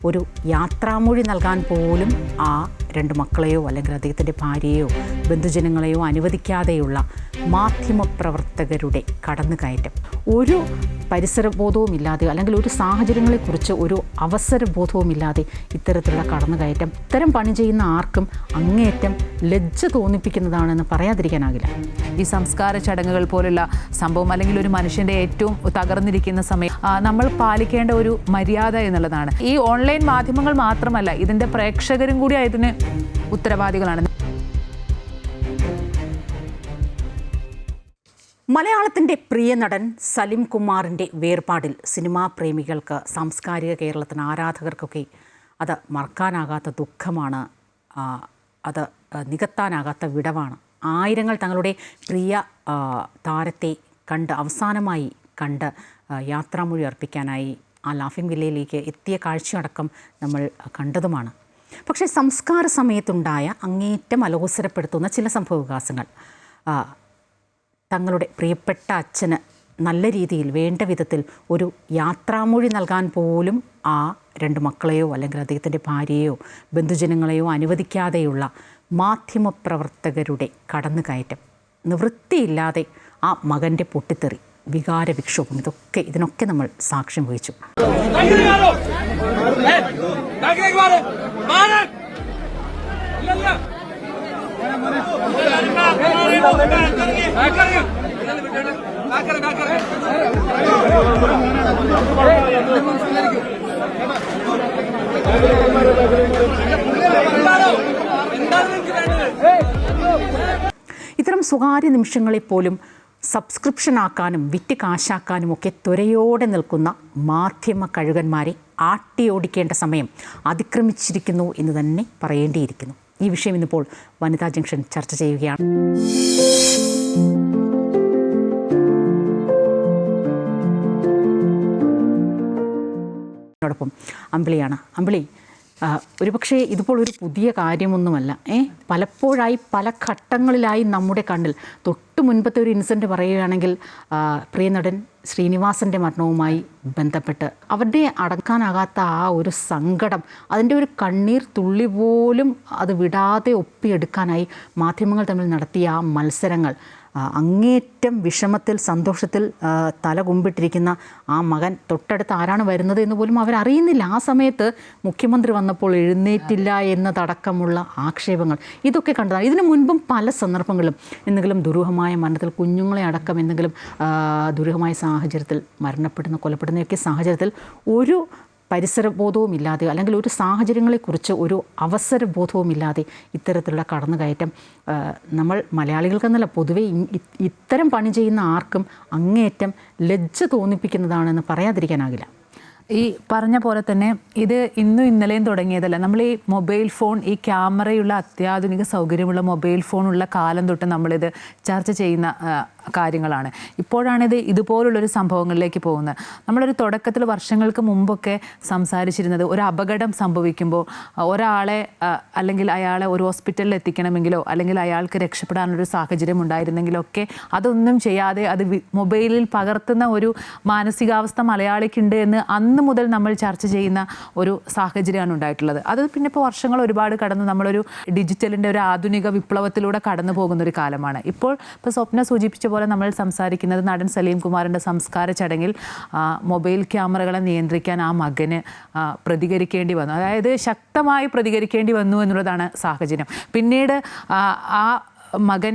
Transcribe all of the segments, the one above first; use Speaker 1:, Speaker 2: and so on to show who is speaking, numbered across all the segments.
Speaker 1: ഒരു യാത്രാമൊഴി നൽകാൻ പോലും ആ രണ്ട് മക്കളെയോ അല്ലെങ്കിൽ അദ്ദേഹത്തിൻ്റെ ഭാര്യയെയോ ബന്ധുജനങ്ങളെയോ അനുവദിക്കാതെയുള്ള മാധ്യമപ്രവർത്തകരുടെ കടന്നുകയറ്റം, ഒരു പരിസരബോധവുമില്ലാതെ അല്ലെങ്കിൽ ഒരു സാഹചര്യങ്ങളെക്കുറിച്ച് ഒരു അവസരബോധവുമില്ലാതെ ഇത്തരത്തിലുള്ള കടന്നുകയറ്റം ഇത്തരം പണി ചെയ്യുന്ന ആർക്കും അങ്ങേയറ്റം ലജ്ജ തോന്നിപ്പിക്കുന്നതാണെന്ന് പറയാതിരിക്കാനാകില്ല.
Speaker 2: ഈ സംസ്കാര ചടങ്ങുകൾ പോലുള്ള സംഭവം അല്ലെങ്കിൽ ഒരു മനുഷ്യൻ്റെ ഏറ്റവും തകർന്നിരിക്കുന്ന സമയം നമ്മൾ പാലിക്കേണ്ട ഒരു മര്യാദ എന്നുള്ളതാണ്. ഈ ഓൺലൈൻ മാധ്യമങ്ങൾ മാത്രമല്ല, ഇതിൻ്റെ പ്രേക്ഷകരും കൂടി ഇതിന് ഉത്തരവാദികളാണ്.
Speaker 1: മലയാളത്തിൻ്റെ പ്രിയ നടൻ സലിം കുമാറിൻ്റെ വേർപാടിൽ സിനിമാ പ്രേമികൾക്ക്, സാംസ്കാരിക കേരളത്തിന്, ആരാധകർക്കൊക്കെ അത് മറക്കാനാകാത്ത ദുഃഖമാണ്, അത് നികത്താനാകാത്ത വിടവാണ്. ആയിരങ്ങൾ തങ്ങളുടെ പ്രിയ താരത്തെ അവസാനമായി കണ്ട് യാത്രാമൊഴി അർപ്പിക്കാനായി ആ ലാഫിംഗ് വില്ലയിലേക്ക് എത്തിയ കാഴ്ചയടക്കം നമ്മൾ കണ്ടതുമാണ്. പക്ഷേ സംസ്കാര സമയത്തുണ്ടായ അങ്ങേയറ്റം അലോസരപ്പെടുത്തുന്ന ചില സംഭവവികാസങ്ങൾ തങ്ങളുടെ പ്രിയപ്പെട്ട അച്ഛന് നല്ല രീതിയിൽ വേണ്ട വിധത്തിൽ ഒരു യാത്രാമൊഴി നൽകാൻ പോലും ആ രണ്ട് മക്കളെയോ അല്ലെങ്കിൽ അദ്ദേഹത്തിൻ്റെ ഭാര്യയെയോ ബന്ധുജനങ്ങളെയോ അനുവദിക്കാതെയുള്ള മാധ്യമപ്രവർത്തകരുടെ കടന്നുകയറ്റം, നിവൃത്തിയില്ലാതെ ആ മകൻ്റെ പൊട്ടിത്തെറി, വികാര വിക്ഷോഭം, ഇതിനൊക്കെ നമ്മൾ സാക്ഷ്യം വഹിച്ചു. ഇത്തരം സ്വകാര്യ നിമിഷങ്ങളെപ്പോലും സബ്സ്ക്രിപ്ഷനാക്കാനും വിറ്റ് കാശാക്കാനും ഒക്കെ ത്വരയോടെ നിൽക്കുന്ന മാധ്യമ കഴുകന്മാരെ ആട്ടിയോടിക്കേണ്ട സമയം അതിക്രമിച്ചിരിക്കുന്നു എന്ന് തന്നെ പറയേണ്ടിയിരിക്കുന്നു. ഈ വിഷയം ഇന്നിപ്പോൾ വനിതാ ജംഗ്ഷൻ ചർച്ച ചെയ്യുകയാണ്. ോടൊപ്പം അമ്പിളിയാണ്. അമ്പിളി, ഒരുപക്ഷെ ഇതിപ്പോൾ ഒരു പുതിയ കാര്യമൊന്നുമല്ല. പലപ്പോഴായി പല ഘട്ടങ്ങളിലായി നമ്മുടെ കണ്ണിൽ തൊട്ട് മുൻപത്തെ ഒരു ഇൻസിഡൻറ്റ് പറയുകയാണെങ്കിൽ പ്രിയ നടൻ ശ്രീനിവാസൻ്റെ മരണവുമായി ബന്ധപ്പെട്ട് അവരുടെ അടക്കാനാകാത്ത ആ ഒരു സങ്കടം, അതിൻ്റെ ഒരു കണ്ണീർ തുള്ളി പോലും അത് വിടാതെ ഒപ്പിയെടുക്കാനായി മാധ്യമങ്ങൾ തമ്മിൽ നടത്തിയ ആ മത്സരങ്ങൾ, അങ്ങേറ്റം വിഷമത്തിൽ സന്തോഷത്തിൽ തല കുമ്പിട്ടിരിക്കുന്ന ആ മകൻ തൊട്ടടുത്ത് ആരാണ് വരുന്നത് എന്ന് പോലും അവരറിയുന്നില്ല. ആ സമയത്ത് മുഖ്യമന്ത്രി വന്നപ്പോൾ എഴുന്നേറ്റില്ല എന്നതടക്കമുള്ള ആക്ഷേപങ്ങൾ, ഇതൊക്കെ കണ്ടതാണ്. ഇതിനു മുൻപും പല സന്ദർഭങ്ങളിലും എന്തെങ്കിലും ദുരൂഹമായ മരണത്തിൽ, കുഞ്ഞുങ്ങളെ അടക്കം എന്തെങ്കിലും ദുരൂഹമായ സാഹചര്യത്തിൽ കൊലപ്പെടുന്നതൊക്കെ സാഹചര്യത്തിൽ ഒരു പരിസരബോധവുമില്ലാതെ അല്ലെങ്കിൽ ഒരു സാഹചര്യങ്ങളെക്കുറിച്ച് ഒരു അവസരബോധവുമില്ലാതെ ഇത്തരത്തിലുള്ള കടന്നുകയറ്റം നമ്മൾ മലയാളികൾക്കെന്നല്ല, പൊതുവെ ഇത്തരം പണി ചെയ്യുന്ന ആർക്കും അങ്ങേയറ്റം ലജ്ജ തോന്നിപ്പിക്കുന്നതാണെന്ന് പറയാതിരിക്കാനാകില്ല.
Speaker 2: ഈ പറഞ്ഞ പോലെ തന്നെ ഇത് ഇന്നും ഇന്നലെയും തുടങ്ങിയതല്ല. നമ്മൾ ഈ മൊബൈൽ ഫോൺ, ഈ ക്യാമറയുള്ള അത്യാധുനിക സൗകര്യമുള്ള മൊബൈൽ ഫോണുള്ള കാലം തൊട്ട് നമ്മളിത് ചർച്ച ചെയ്യുന്ന കാര്യങ്ങളാണ്. ഇപ്പോഴാണിത് ഇതുപോലുള്ളൊരു സംഭവങ്ങളിലേക്ക് പോകുന്നത്. നമ്മളൊരു തുടക്കത്തിൽ വർഷങ്ങൾക്ക് മുമ്പൊക്കെ സംസാരിച്ചിരുന്നത്, ഒരു അപകടം സംഭവിക്കുമ്പോൾ ഒരാളെ അല്ലെങ്കിൽ അയാളെ ഒരു ഹോസ്പിറ്റലിൽ എത്തിക്കണമെങ്കിലോ അല്ലെങ്കിൽ അയാൾക്ക് രക്ഷപ്പെടാനൊരു സാഹചര്യം ഉണ്ടായിരുന്നെങ്കിലോ ഒക്കെ അതൊന്നും ചെയ്യാതെ അത് മൊബൈലിൽ പകർത്തുന്ന ഒരു മാനസികാവസ്ഥ മലയാളിക്കുണ്ട് എന്ന് അന്ന് മുതൽ നമ്മൾ ചർച്ച ചെയ്യുന്ന ഒരു സാഹചര്യമാണ് ഉണ്ടായിട്ടുള്ളത്. അത് പിന്നെ ഇപ്പോൾ വർഷങ്ങൾ ഒരുപാട് കടന്ന് നമ്മളൊരു ഡിജിറ്റലിൻ്റെ ഒരു ആധുനിക വിപ്ലവത്തിലൂടെ കടന്നു പോകുന്നൊരു കാലമാണ്. ഇപ്പോൾ സ്വപ്ന സൂചിപ്പിച്ച പോലെ നമ്മൾ സംസാരിക്കുന്നത് നടൻ സലീം കുമാറിൻ്റെ സംസ്കാര ചടങ്ങിൽ മൊബൈൽ ക്യാമറകളെ നിയന്ത്രിക്കാൻ ആ മകന് പ്രതികരിക്കേണ്ടി വന്നു. അതായത് ശക്തമായി പ്രതികരിക്കേണ്ടി വന്നു എന്നുള്ളതാണ് സാഹചര്യം. പിന്നീട് ആ മകൻ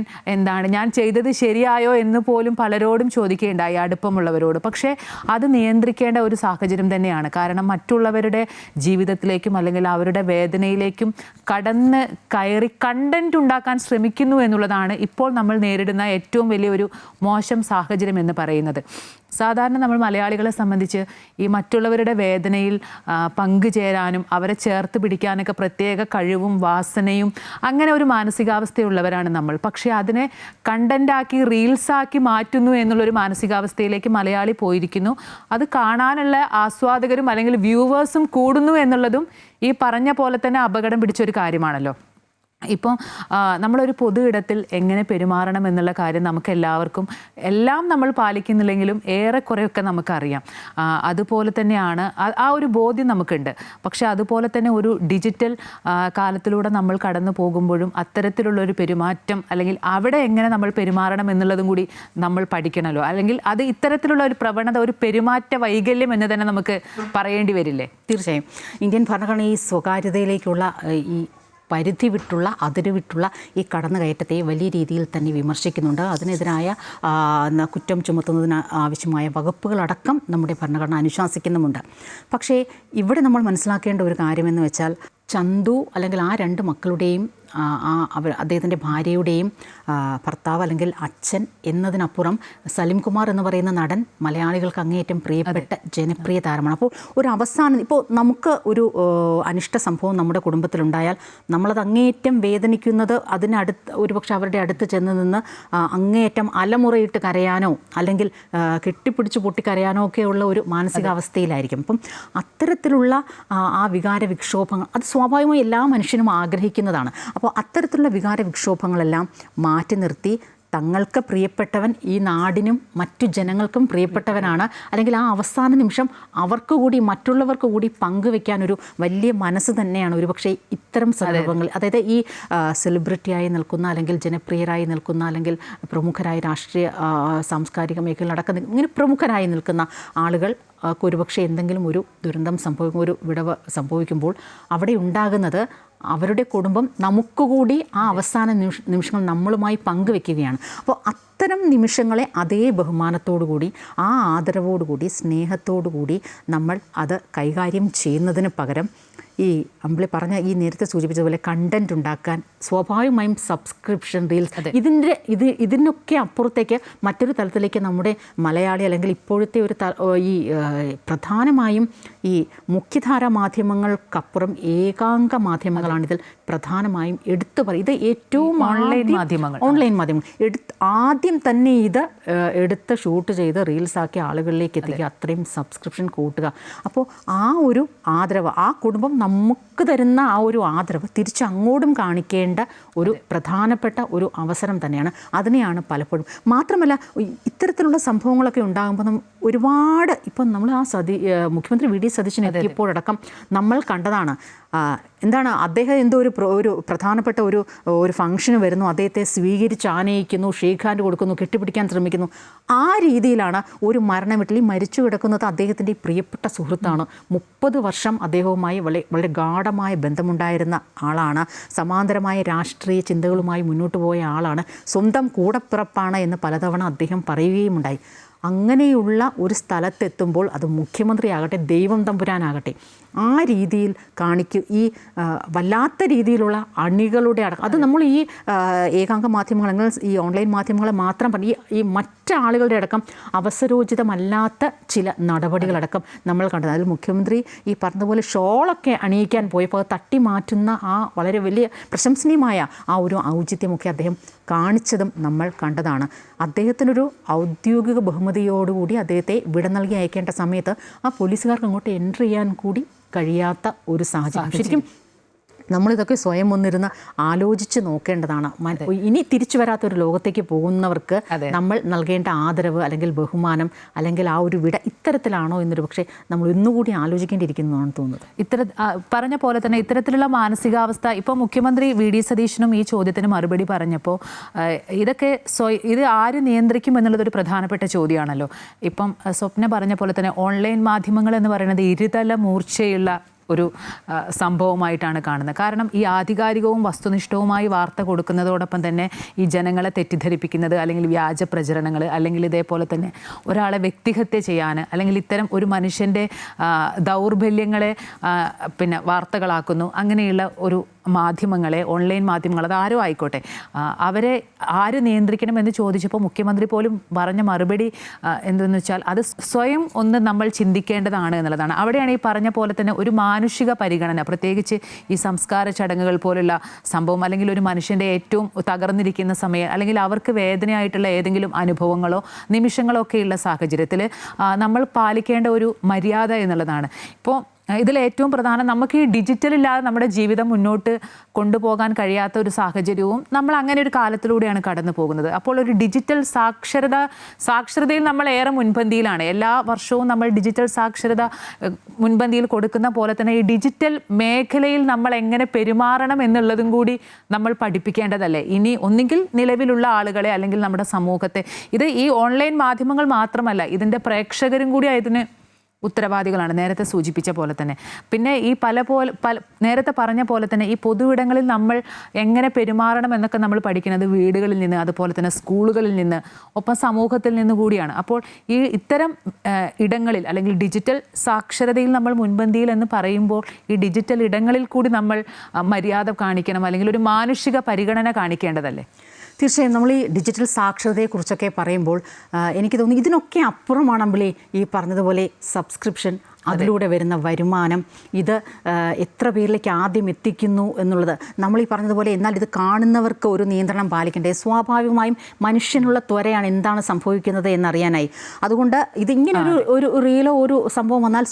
Speaker 2: ഞാൻ ചെയ്തത് ശരിയായോ എന്ന് പോലും പലരോടും ചോദിക്കുകയുണ്ടായി, അടുപ്പമുള്ളവരോട്. പക്ഷേ അത് നിയന്ത്രിക്കേണ്ട ഒരു സാഹചര്യം തന്നെയാണ്. കാരണം മറ്റുള്ളവരുടെ ജീവിതത്തിലേക്കും അല്ലെങ്കിൽ അവരുടെ വേദനയിലേക്കും കടന്ന് കയറി കണ്ടന്റ് ഉണ്ടാക്കാൻ ശ്രമിക്കുന്നു എന്നുള്ളതാണ് ഇപ്പോൾ നമ്മൾ നേരിടുന്ന ഏറ്റവും വലിയൊരു മോശം സാഹചര്യം എന്ന് പറയുന്നത്. സാധാരണ നമ്മൾ മലയാളികളെ സംബന്ധിച്ച് ഈ മറ്റുള്ളവരുടെ വേദനയിൽ പങ്കുചേരാനും അവരെ ചേർത്ത് പിടിക്കാനൊക്കെ പ്രത്യേക കഴിവും വാസനയും അങ്ങനെ ഒരു മാനസികാവസ്ഥയുള്ളവരാണ് നമ്മൾ. പക്ഷേ അതിനെ കണ്ടൻ്റാക്കി റീൽസാക്കി മാറ്റുന്നു എന്നുള്ളൊരു മാനസികാവസ്ഥയിലേക്ക് മലയാളി പോയിരിക്കുന്നു. അത് കാണാനുള്ള ആസ്വാദകരും അല്ലെങ്കിൽ വ്യൂവേഴ്സും കൂടുന്നു എന്നുള്ളതും ഈ പറഞ്ഞ പോലെ തന്നെ അപകടം പിടിച്ചൊരു കാര്യമാണല്ലോ. ഇപ്പോൾ നമ്മളൊരു പൊതു ഇടത്തിൽ എങ്ങനെ പെരുമാറണം എന്നുള്ള കാര്യം നമുക്ക് എല്ലാവർക്കും എല്ലാം നമ്മൾ പാലിക്കുന്നില്ലെങ്കിലും ഏറെക്കുറെയൊക്കെ നമുക്കറിയാം. അതുപോലെ തന്നെയാണ് ആ ഒരു ബോധ്യം നമുക്കുണ്ട്. പക്ഷേ അതുപോലെ തന്നെ ഒരു ഡിജിറ്റൽ കാലത്തിലൂടെ നമ്മൾ കടന്നു പോകുമ്പോഴും അത്തരത്തിലുള്ളൊരു പെരുമാറ്റം അല്ലെങ്കിൽ അവിടെ എങ്ങനെ നമ്മൾ പെരുമാറണം എന്നുള്ളതും കൂടി നമ്മൾ പഠിക്കണമല്ലോ. അല്ലെങ്കിൽ അത് ഇത്തരത്തിലുള്ള ഒരു പ്രവണത, ഒരു പെരുമാറ്റ വൈകല്യം എന്ന് തന്നെ നമുക്ക് പറയേണ്ടി വരില്ലേ?
Speaker 1: തീർച്ചയായും ഇന്ത്യൻ ഭരണഘടന ഈ സ്വകാര്യതയിലേക്കുള്ള ഈ പരിധി വിട്ടുള്ള അതിരുവിട്ടുള്ള ഈ കടന്നുകയറ്റത്തെ വലിയ രീതിയിൽ തന്നെ വിമർശിക്കുന്നുണ്ട്. അതിനെതിരായ കുറ്റം ചുമത്തുന്നതിന് ആവശ്യമായ വകുപ്പുകളടക്കം നമ്മുടെ ഭരണഘടന അനുശാസിക്കുന്നുമുണ്ട്. പക്ഷേ ഇവിടെ നമ്മൾ മനസ്സിലാക്കേണ്ട ഒരു കാര്യമെന്ന് വെച്ചാൽ ചന്തു അല്ലെങ്കിൽ ആ 2 മക്കളുടെയും അദ്ദേഹത്തിൻ്റെ ഭാര്യയുടെയും ഭർത്താവ് അല്ലെങ്കിൽ അച്ഛൻ എന്നതിനപ്പുറം സലിം കുമാർ എന്ന് പറയുന്ന നടൻ മലയാളികൾക്ക് അങ്ങേയറ്റം പ്രിയപ്പെട്ട ജനപ്രിയ താരമാണ്. അപ്പോൾ ഒരു അവസാനം ഇപ്പോൾ നമുക്ക് ഒരു അനിഷ്ട സംഭവം നമ്മുടെ കുടുംബത്തിലുണ്ടായാൽ നമ്മളത് അങ്ങേയറ്റം വേദനിക്കുന്നത് അതിനടുത്ത് ഒരുപക്ഷെ അവരുടെ അടുത്ത് ചെന്ന് നിന്ന് അങ്ങേയറ്റം അലമുറയിട്ട് കരയാനോ അല്ലെങ്കിൽ കെട്ടിപ്പിടിച്ച് പൊട്ടിക്കരയാനോ ഒക്കെയുള്ള ഒരു മാനസികാവസ്ഥയിലായിരിക്കും. അപ്പം അത്തരത്തിലുള്ള ആ വികാര വിക്ഷോഭങ്ങൾ അത് സ്വാഭാവികമായി എല്ലാ മനുഷ്യനും ആഗ്രഹിക്കുന്നതാണ്. അപ്പോൾ അത്തരത്തിലുള്ള വികാര വിക്ഷോഭങ്ങളെല്ലാം മാറ്റി നിർത്തി തങ്ങൾക്ക് പ്രിയപ്പെട്ടവൻ ഈ നാടിനും മറ്റു ജനങ്ങൾക്കും പ്രിയപ്പെട്ടവനാണ്, അല്ലെങ്കിൽ ആ അവസാന നിമിഷം അവർക്ക് കൂടി മറ്റുള്ളവർക്ക് കൂടി പങ്കുവെക്കാനൊരു വലിയ മനസ്സ് തന്നെയാണ് ഒരുപക്ഷെ ഇത്തരം സന്ദർഭങ്ങൾ. അതായത് ഈ സെലിബ്രിറ്റിയായി നിൽക്കുന്ന അല്ലെങ്കിൽ ജനപ്രിയരായി നിൽക്കുന്ന അല്ലെങ്കിൽ പ്രമുഖരായ രാഷ്ട്രീയ സാംസ്കാരിക മേഖലയിലടക്കം ഇങ്ങനെ പ്രമുഖരായി നിൽക്കുന്ന ആളുകൾ ഒരുപക്ഷെ എന്തെങ്കിലും ഒരു ദുരന്തം ഒരു വിടവ് സംഭവിക്കുമ്പോൾ അവിടെ ഉണ്ടാകുന്നത് അവരുടെ കുടുംബം നമുക്കുകൂടി ആ അവസാന നിമിഷങ്ങൾ നമ്മളുമായി പങ്കുവെക്കുകയാണ്. അപ്പോൾ അത്തരം നിമിഷങ്ങളെ അതേ ബഹുമാനത്തോടുകൂടി ആ ആദരവോടുകൂടി സ്നേഹത്തോടുകൂടി നമ്മൾ അത് കൈകാര്യം ചെയ്യുന്നതിന് പകരം ഈ അമ്പിളി പറഞ്ഞ ഈ നേരത്തെ സൂചിപ്പിച്ചതുപോലെ കണ്ടൻറ് ഉണ്ടാക്കാൻ സ്വാഭാവികമായും സബ്സ്ക്രിപ്ഷൻ റീൽസ് ഇതിനൊക്കെ അപ്പുറത്തേക്ക് മറ്റൊരു തലത്തിലേക്ക് നമ്മുടെ മലയാളി അല്ലെങ്കിൽ ഇപ്പോഴത്തെ ഒരു ഈ പ്രധാനമായും ഈ മുഖ്യധാര മാധ്യമങ്ങൾക്കപ്പുറം ഏകാംഗ മാധ്യമങ്ങളാണിതിൽ പ്രധാനമായും എടുത്തു പറയും. ഇത് ഏറ്റവും ഓൺലൈൻ മാധ്യമങ്ങൾ ആദ്യം തന്നെ ഇത് എടുത്ത് ഷൂട്ട് ചെയ്ത് റീൽസാക്കി ആളുകളിലേക്ക് എത്തിക്കുക, അത്രയും സബ്സ്ക്രിപ്ഷൻ കൂട്ടുക. അപ്പോൾ ആ ഒരു ആദരവ് ആ കുടുംബം നമുക്ക് തരുന്ന ആ ഒരു ആദരവ് തിരിച്ച് അങ്ങോട്ടും കാണിക്കേണ്ട ഒരു പ്രധാനപ്പെട്ട ഒരു അവസരം തന്നെയാണ്. അതിനെയാണ് പലപ്പോഴും മാത്രമല്ല ഇത്തരത്തിലുള്ള സംഭവങ്ങളൊക്കെ ഉണ്ടാകുമ്പോൾ ഒരുപാട് ഇപ്പം നമ്മൾ ആ മുഖ്യമന്ത്രി വി ഡി സതീശൻ എത്തിയപ്പോഴടക്കം നമ്മൾ കണ്ടതാണ്. എന്താണ് അദ്ദേഹം എന്തോ ഒരു പ്രധാനപ്പെട്ട ഒരു ഫംഗ്ഷന് വരുന്നു, അദ്ദേഹത്തെ സ്വീകരിച്ച് ആനയിക്കുന്നു, ഷേക്ക് ഹാൻഡ് കൊടുക്കുന്നു, കെട്ടിപ്പിടിക്കാൻ ശ്രമിക്കുന്നു. ആ രീതിയിലാണ് ഒരു മരണവീട്ടിൽ മരിച്ചു കിടക്കുന്നത് അദ്ദേഹത്തിൻ്റെ പ്രിയപ്പെട്ട സുഹൃത്താണ്. 30 വർഷം അദ്ദേഹവുമായി വളരെ ഗാഢമായ ബന്ധമുണ്ടായിരുന്ന ആളാണ്. സമാന്തരമായ രാഷ്ട്രീയ ചിന്തകളുമായി മുന്നോട്ട് പോയ ആളാണ്. സ്വന്തം കൂടപ്പിറപ്പാണ് എന്ന് പലതവണ അദ്ദേഹം പറയുകയുമുണ്ടായി. അങ്ങനെയുള്ള ഒരു സ്ഥലത്തെത്തുമ്പോൾ അത് മുഖ്യമന്ത്രിയാകട്ടെ ദൈവം തമ്പുരാനാകട്ടെ ആ രീതിയിൽ ഈ വല്ലാത്ത രീതിയിലുള്ള അണികളുടെ അത് നമ്മൾ ഈ ഏകാംഗ മാധ്യമങ്ങൾ അല്ലെങ്കിൽ ഈ ഓൺലൈൻ മാധ്യമങ്ങളെ മാത്രം പറഞ്ഞ് ഈ മറ്റാളുകളുടെ അടക്കം അവസരോചിതമല്ലാത്ത ചില നടപടികളടക്കം നമ്മൾ കണ്ടത്. അതിൽ മുഖ്യമന്ത്രി ഈ പറഞ്ഞതുപോലെ ഷോളൊക്കെ അണിയിക്കാൻ പോയപ്പോൾ തട്ടി മാറ്റുന്ന ആ വളരെ വലിയ പ്രശംസനീയമായ ആ ഒരു ഔചിത്യമൊക്കെ അദ്ദേഹം കാണിച്ചതും നമ്മൾ കണ്ടതാണ്. അദ്ദേഹത്തിനൊരു ഔദ്യോഗിക ബഹുമതിയോടുകൂടി അദ്ദേഹത്തെ വിട നൽകി അയക്കേണ്ട സമയത്ത് ആ പോലീസുകാർക്ക് അങ്ങോട്ട് എൻ്റർ ചെയ്യാൻ കൂടി കഴിയാത്ത ഒരു സാഹചര്യം. ശരിക്കും നമ്മളിതൊക്കെ സ്വയം ഒന്നിരുന്ന് ആലോചിച്ച് നോക്കേണ്ടതാണ്. ഇനി തിരിച്ചു വരാത്തൊരു ലോകത്തേക്ക് പോകുന്നവർക്ക് നമ്മൾ നൽകേണ്ട ആദരവ് അല്ലെങ്കിൽ ബഹുമാനം അല്ലെങ്കിൽ ആ ഒരു വിട ഇത്തരത്തിലാണോ എന്നൊരു പക്ഷേ നമ്മൾ ഇന്നുകൂടി ആലോചിക്കേണ്ടിയിരിക്കുന്നതാണ് തോന്നുന്നത്.
Speaker 2: പറഞ്ഞ പോലെ തന്നെ ഇത്തരത്തിലുള്ള മാനസികാവസ്ഥ ഇപ്പോൾ മുഖ്യമന്ത്രി വി ഡി സതീശനും ഈ ചോദ്യത്തിന് മറുപടി പറഞ്ഞപ്പോൾ ഇത് ആര് നിയന്ത്രിക്കും എന്നുള്ളതൊരു പ്രധാനപ്പെട്ട ചോദ്യമാണല്ലോ. ഇപ്പം സ്വപ്ന പറഞ്ഞ പോലെ തന്നെ ഓൺലൈൻ മാധ്യമങ്ങൾ എന്ന് പറയുന്നത് ഇരുതല മൂർച്ചയുള്ള ഒരു സംഭവമായിട്ടാണ് കാണുന്നത്. കാരണം ഈ ആധികാരികവും വസ്തുനിഷ്ഠവുമായി വാർത്ത കൊടുക്കുന്നതോടൊപ്പം തന്നെ ഈ ജനങ്ങളെ തെറ്റിദ്ധരിപ്പിക്കുന്നത് അല്ലെങ്കിൽ വ്യാജ പ്രചരണങ്ങൾ അല്ലെങ്കിൽ ഇതേപോലെ തന്നെ ഒരാളെ വ്യക്തിഹത്യ ചെയ്യാൻ അല്ലെങ്കിൽ ഇത്തരം ഒരു മനുഷ്യൻ്റെ ദൗർബല്യങ്ങളെ വാർത്തകളാക്കുന്നു. അങ്ങനെയുള്ള ഒരു മാധ്യമങ്ങളെ ഓൺലൈൻ മാധ്യമങ്ങൾ അത് ആരും ആയിക്കോട്ടെ അവരെ ആര് നിയന്ത്രിക്കണമെന്ന് ചോദിച്ചപ്പോൾ മുഖ്യമന്ത്രി പോലും പറഞ്ഞ മറുപടി എന്തെന്ന് വെച്ചാൽ അത് സ്വയം ഒന്ന് നമ്മൾ ചിന്തിക്കേണ്ടതാണ് എന്നുള്ളതാണ്. അവിടെയാണ് ഈ പറഞ്ഞ പോലെ തന്നെ ഒരു മാനുഷിക പരിഗണന, പ്രത്യേകിച്ച് ഈ സംസ്കാര ചടങ്ങുകൾ പോലുള്ള സംഭവം അല്ലെങ്കിൽ ഒരു മനുഷ്യൻ്റെ ഏറ്റവും തകർന്നിരിക്കുന്ന സമയം അല്ലെങ്കിൽ അവർക്ക് വേദനയായിട്ടുള്ള ഏതെങ്കിലും അനുഭവങ്ങളോ നിമിഷങ്ങളോ ഒക്കെയുള്ള സാഹചര്യത്തിൽ നമ്മൾ പാലിക്കേണ്ട ഒരു മര്യാദ എന്നുള്ളതാണ്. ഇപ്പോൾ ഇതിൽ ഏറ്റവും പ്രധാനം നമുക്ക് ഈ ഡിജിറ്റൽ ഇല്ലാതെ നമ്മുടെ ജീവിതം മുന്നോട്ട് കൊണ്ടുപോകാൻ കഴിയാത്ത ഒരു സാഹചര്യവും നമ്മൾ അങ്ങനെ ഒരു കാലത്തിലൂടെയാണ് കടന്നു പോകുന്നത്. അപ്പോൾ ഒരു ഡിജിറ്റൽ സാക്ഷരതയിൽ നമ്മൾ ഏറെ മുൻപന്തിയിലാണ്. എല്ലാ വർഷവും നമ്മൾ ഡിജിറ്റൽ സാക്ഷരത മുൻപന്തിയിൽ കൊടുക്കുന്ന പോലെ തന്നെ ഈ ഡിജിറ്റൽ മേഖലയിൽ നമ്മൾ എങ്ങനെ പെരുമാറണം എന്നുള്ളതും കൂടി നമ്മൾ പഠിപ്പിക്കേണ്ടതല്ലേ. ഇനി ഒന്നുകിൽ നിലവിലുള്ള ആളുകളെ അല്ലെങ്കിൽ നമ്മുടെ സമൂഹത്തെ. ഇത് ഈ ഓൺലൈൻ മാധ്യമങ്ങൾ മാത്രമല്ല, ഇതിൻ്റെ പ്രേക്ഷകരും കൂടി ഇതിന് ഉത്തരവാദികളാണ്, നേരത്തെ സൂചിപ്പിച്ച പോലെ തന്നെ. പിന്നെ ഈ നേരത്തെ പറഞ്ഞ പോലെ തന്നെ ഈ പൊതുവിടങ്ങളിൽ നമ്മൾ എങ്ങനെ പെരുമാറണം എന്നൊക്കെ നമ്മൾ പഠിക്കുന്നത് വീടുകളിൽ നിന്ന്, അതുപോലെ തന്നെ സ്കൂളുകളിൽ നിന്ന്, ഒപ്പം സമൂഹത്തിൽ നിന്ന് കൂടിയാണ്. അപ്പോൾ ഈ ഇത്തരം ഇടങ്ങളിൽ അല്ലെങ്കിൽ ഡിജിറ്റൽ സാക്ഷരതയിൽ നമ്മൾ മുൻപന്തിയിൽ എന്ന് പറയുമ്പോൾ ഈ ഡിജിറ്റൽ ഇടങ്ങളിൽ കൂടി നമ്മൾ മര്യാദ കാണിക്കണം, അല്ലെങ്കിൽ ഒരു മാനുഷിക പരിഗണന കാണിക്കേണ്ടതല്ലേ?
Speaker 1: തീർച്ചയായും നമ്മൾ ഈ ഡിജിറ്റൽ സാക്ഷരതയെക്കുറിച്ചൊക്കെ പറയുമ്പോൾ എനിക്ക് തോന്നുന്നു ഇതിനൊക്കെ അപ്പുറമാണ് അമ്പിളി ഈ പറഞ്ഞതുപോലെ സബ്സ്ക്രിപ്ഷൻ, അതിലൂടെ വരുന്ന വരുമാനം, ഇത് എത്ര പേരിലേക്ക് ആദ്യം എത്തിക്കുന്നു എന്നുള്ളത്. നമ്മൾ ഈ പറഞ്ഞതുപോലെ എന്നാൽ ഇത് കാണുന്നവർക്ക് ഒരു നിയന്ത്രണം പാലിക്കേണ്ടേ. സ്വാഭാവികമായും മനുഷ്യനുള്ള ത്വരയാണ് എന്താണ് സംഭവിക്കുന്നത് എന്നറിയാനായി. അതുകൊണ്ട് ഇതിങ്ങനെ ഒരു റീലോ ഒരു സംഭവം വന്നാൽ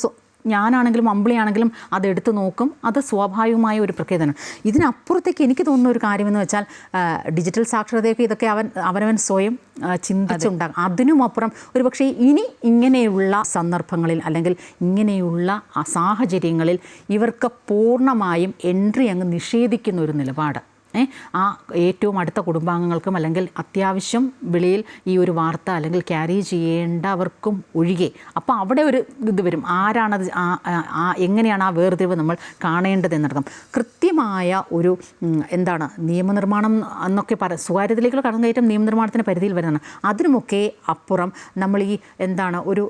Speaker 1: ഞാനാണെങ്കിലും അമ്പിളിയാണെങ്കിലും അതെടുത്ത് നോക്കും. അത് സ്വാഭാവികമായ ഒരു പ്രക്രിയയാണ്. ഇതിനപ്പുറത്തേക്ക് എനിക്ക് തോന്നുന്ന ഒരു കാര്യമെന്ന് വെച്ചാൽ ഡിജിറ്റൽ സാക്ഷരതയൊക്കെ ഇതൊക്കെ അവനവൻ സ്വയം ചിന്തിച്ചുണ്ടാകും. അതിനുമപ്പുറം ഒരുപക്ഷെ ഇനി ഇങ്ങനെയുള്ള സന്ദർഭങ്ങളിൽ അല്ലെങ്കിൽ ഇങ്ങനെയുള്ള സാഹചര്യങ്ങളിൽ ഇവർക്ക് പൂർണ്ണമായും എൻട്രി അങ്ങ് നിഷേധിക്കുന്ന ഒരു നിലപാട് ആ ഏറ്റവും അടുത്ത കുടുംബാംഗങ്ങൾക്കും അല്ലെങ്കിൽ അത്യാവശ്യം വെളിയിൽ ഈ ഒരു വാർത്ത അല്ലെങ്കിൽ ക്യാരി ചെയ്യേണ്ടവർക്കും ഒഴികെ. അപ്പോൾ അവിടെ ഒരു ഇത് വരും. ആരാണത്, എങ്ങനെയാണ് ആ വേർതിരിവ് നമ്മൾ കാണേണ്ടതെന്നർത്ഥം. കൃത്യമായ ഒരു എന്താണ് നിയമനിർമ്മാണം എന്നൊക്കെ സ്വകാര്യതയിലേക്കുള്ള കടന്നുകയറ്റം നിയമനിർമ്മാണത്തിൻ്റെ പരിധിയിൽ വരുന്നതാണ്. അതിനുമൊക്കെ അപ്പുറം നമ്മൾ ഈ എന്താണ് ഒരു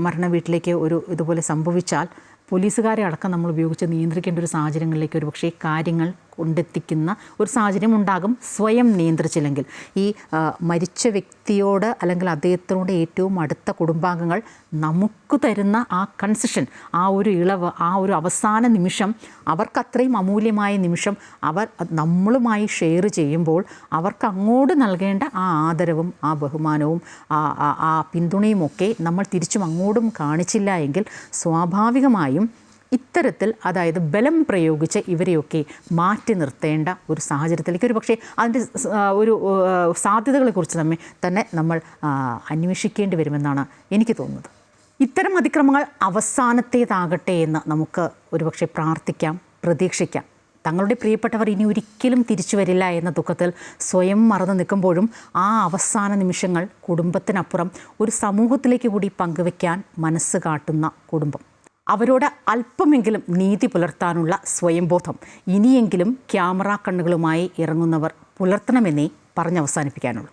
Speaker 1: മരണ വീട്ടിലേക്ക് ഒരു ഇതുപോലെ സംഭവിച്ചാൽ പോലീസുകാരെ അടക്കം നമ്മൾ ഉപയോഗിച്ച് നിയന്ത്രിക്കേണ്ട ഒരു സാഹചര്യങ്ങളിലേക്ക് ഒരു പക്ഷേ കാര്യങ്ങൾ കൊണ്ടെത്തിക്കുന്ന ഒരു സാഹചര്യം ഉണ്ടാകും സ്വയം നിയന്ത്രിച്ചില്ലെങ്കിൽ. ഈ മരിച്ച വ്യക്തിയോട് അല്ലെങ്കിൽ അദ്ദേഹത്തിനോട് ഏറ്റവും അടുത്ത കുടുംബാംഗങ്ങൾ നമുക്ക് തരുന്ന ആ കൺസെഷൻ, ആ ഒരു ഇളവ്, ആ ഒരു അവസാന നിമിഷം, അവർക്കത്രയും അമൂല്യമായ നിമിഷം അവർ നമ്മളുമായി ഷെയർ ചെയ്യുമ്പോൾ അവർക്ക് അങ്ങോട്ട് നൽകേണ്ട ആ ആദരവും ആ ബഹുമാനവും ആ പിന്തുണയുമൊക്കെ നമ്മൾ തിരിച്ചും അങ്ങോട്ടും കാണിച്ചില്ല എങ്കിൽ സ്വാഭാവികമായും ഇത്തരത്തിൽ അതായത് ബലം പ്രയോഗിച്ച് ഇവരെയൊക്കെ മാറ്റി നിർത്തേണ്ട ഒരു സാഹചര്യത്തിലേക്ക് ഒരു പക്ഷേ അതിൻ്റെ ഒരു സാധ്യതകളെക്കുറിച്ച് തന്നെ നമ്മൾ അന്വേഷിക്കേണ്ടി വരുമെന്നാണ് എനിക്ക് തോന്നുന്നത്. ഇത്തരം അതിക്രമങ്ങൾ അവസാനത്തേതാകട്ടെ എന്ന് നമുക്ക് ഒരുപക്ഷെ പ്രാർത്ഥിക്കാം, പ്രതീക്ഷിക്കാം. തങ്ങളുടെ പ്രിയപ്പെട്ടവർ ഇനി ഒരിക്കലും തിരിച്ചു വരില്ല എന്ന ദുഃഖത്തിൽ സ്വയം മറന്നു നിൽക്കുമ്പോഴും ആ അവസാന നിമിഷങ്ങൾ കുടുംബത്തിനപ്പുറം ഒരു സമൂഹത്തിലേക്ക് കൂടി പങ്കുവയ്ക്കാൻ മനസ്സ് കാട്ടുന്ന കുടുംബം, അവരോട് അല്പമെങ്കിലും നീതി പുലർത്താനുള്ള സ്വയംബോധം ഇനിയെങ്കിലും ക്യാമറ കണ്ണുകളുമായി ഇറങ്ങുന്നവർ പുലർത്തണമെന്നേ പറഞ്ഞവസാനിപ്പിക്കാനുള്ളൂ.